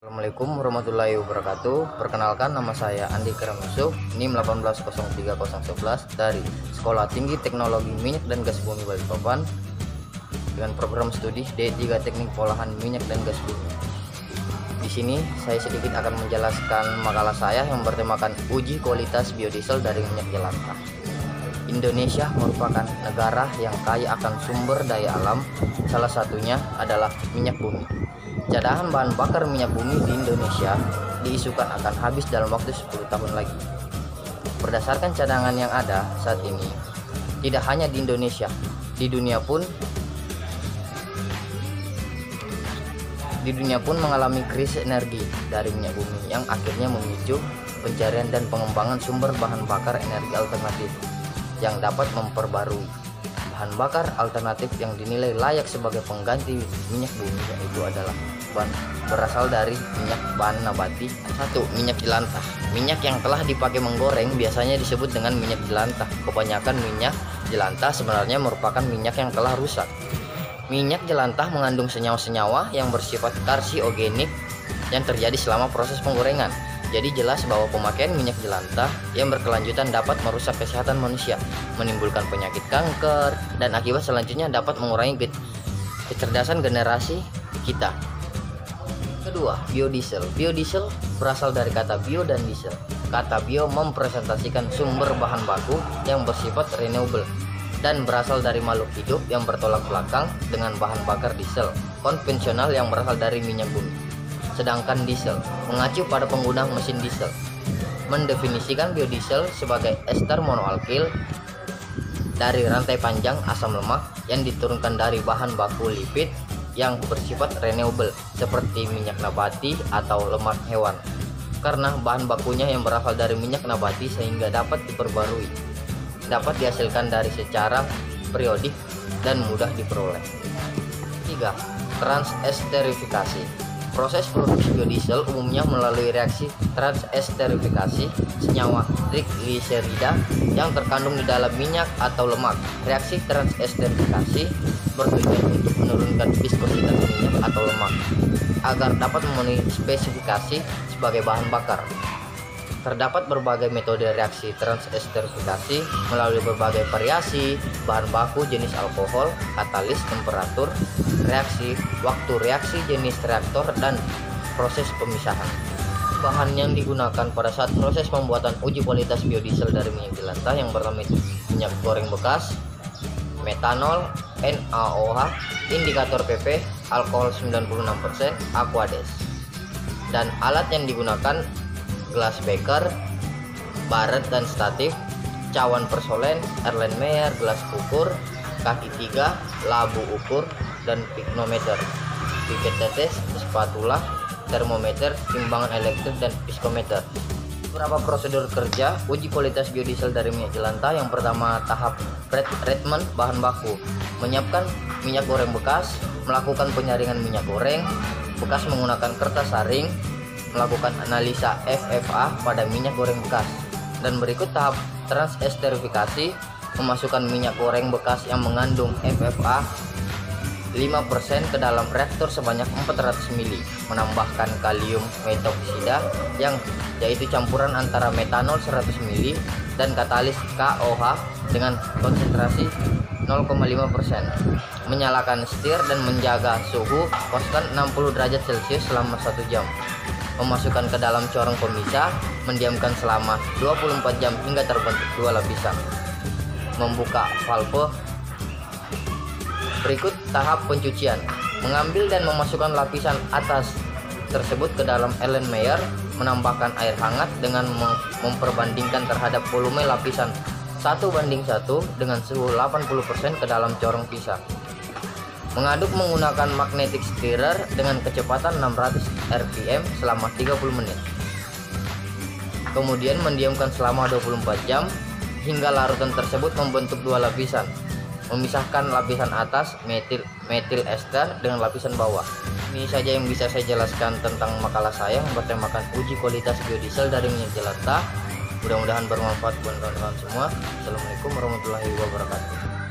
Assalamualaikum warahmatullahi wabarakatuh. Perkenalkan, nama saya Andi Karam Yusuf, NIM 1803011 dari Sekolah Tinggi Teknologi Minyak dan Gas Bumi Balikpapan dengan program studi D3 Teknik Pengolahan Minyak dan Gas Bumi. Di sini saya sedikit akan menjelaskan makalah saya yang bertemakan uji kualitas biodiesel dari minyak jelantah. Indonesia merupakan negara yang kaya akan sumber daya alam, salah satunya adalah minyak bumi. Cadangan bahan bakar minyak bumi di Indonesia diisukan akan habis dalam waktu 10 tahun lagi. Berdasarkan cadangan yang ada saat ini, tidak hanya di Indonesia, di dunia pun mengalami krisis energi dari minyak bumi yang akhirnya memicu pencarian dan pengembangan sumber bahan bakar energi alternatif yang dapat memperbarui bahan bakar alternatif yang dinilai layak sebagai pengganti minyak bumi, yaitu adalah berasal dari minyak bahan nabati. 1. Minyak jelantah. Minyak yang telah dipakai menggoreng biasanya disebut dengan minyak jelantah. Kebanyakan minyak jelantah sebenarnya merupakan minyak yang telah rusak. Minyak jelantah mengandung senyawa-senyawa yang bersifat karsiogenik yang terjadi selama proses penggorengan. Jadi jelas bahwa pemakaian minyak jelantah yang berkelanjutan dapat merusak kesehatan manusia, menimbulkan penyakit kanker, dan akibat selanjutnya dapat mengurangi kecerdasan generasi kita. Kedua, biodiesel. Biodiesel berasal dari kata bio dan diesel. Kata bio mempresentasikan sumber bahan baku yang bersifat renewable dan berasal dari makhluk hidup yang bertolak belakang dengan bahan bakar diesel konvensional yang berasal dari minyak bumi. Sedangkan diesel mengacu pada pengguna mesin diesel. Mendefinisikan biodiesel sebagai ester monoalkil dari rantai panjang asam lemak yang diturunkan dari bahan baku lipid yang bersifat renewable seperti minyak nabati atau lemak hewan, karena bahan bakunya yang berasal dari minyak nabati sehingga dapat diperbarui, dapat dihasilkan dari secara periodik dan mudah diperoleh. 3. Transesterifikasi. Proses produksi biodiesel umumnya melalui reaksi transesterifikasi senyawa trigliserida yang terkandung di dalam minyak atau lemak. Reaksi transesterifikasi bertujuan untuk menurunkan viskositas minyak atau lemak agar dapat memenuhi spesifikasi sebagai bahan bakar. Terdapat berbagai metode reaksi transesterifikasi melalui berbagai variasi bahan baku, jenis alkohol, katalis, temperatur reaksi, waktu reaksi, jenis reaktor, dan proses pemisahan. Bahan yang digunakan pada saat proses pembuatan uji kualitas biodiesel dari minyak jelantah yang pertama itu minyak goreng bekas, metanol, NaOH, indikator PP, alkohol 96%, Aquades. Dan alat yang digunakan gelas beker, baret dan statif, cawan porsolen, Erlenmeyer, gelas ukur, kaki 3, labu ukur, dan pignometer, pipet tetes, spatula, termometer, timbangan elektrik, dan piskometer. Beberapa prosedur kerja uji kualitas biodiesel dari minyak jelantah. Yang pertama, tahap treatment bahan baku, menyiapkan minyak goreng bekas, melakukan penyaringan minyak goreng bekas menggunakan kertas saring, melakukan analisa FFA pada minyak goreng bekas. Dan berikut tahap transesterifikasi, memasukkan minyak goreng bekas yang mengandung FFA 5% ke dalam reaktor sebanyak 400 ml, menambahkan kalium metoksida yang yaitu campuran antara metanol 100 ml dan katalis KOH dengan konsentrasi 0,5%. Menyalakan setir dan menjaga suhu konstan 60 derajat Celcius selama 1 jam. Memasukkan ke dalam corong pemisah, mendiamkan selama 24 jam hingga terbentuk 2 lapisan. Membuka valve. Berikut tahap pencucian, mengambil dan memasukkan lapisan atas tersebut ke dalam Erlenmeyer, menambahkan air hangat dengan memperbandingkan terhadap volume lapisan 1:1 dengan suhu 80% ke dalam corong pisah. Mengaduk menggunakan magnetic stirrer dengan kecepatan 600 rpm selama 30 menit. Kemudian mendiamkan selama 24 jam hingga larutan tersebut membentuk 2 lapisan. Memisahkan lapisan atas metil ester dengan lapisan bawah. Ini saja yang bisa saya jelaskan tentang makalah saya yang bertemakan uji kualitas biodiesel dari minyak jelantah. Mudah-mudahan bermanfaat buat teman-teman semua. Assalamualaikum warahmatullahi wabarakatuh.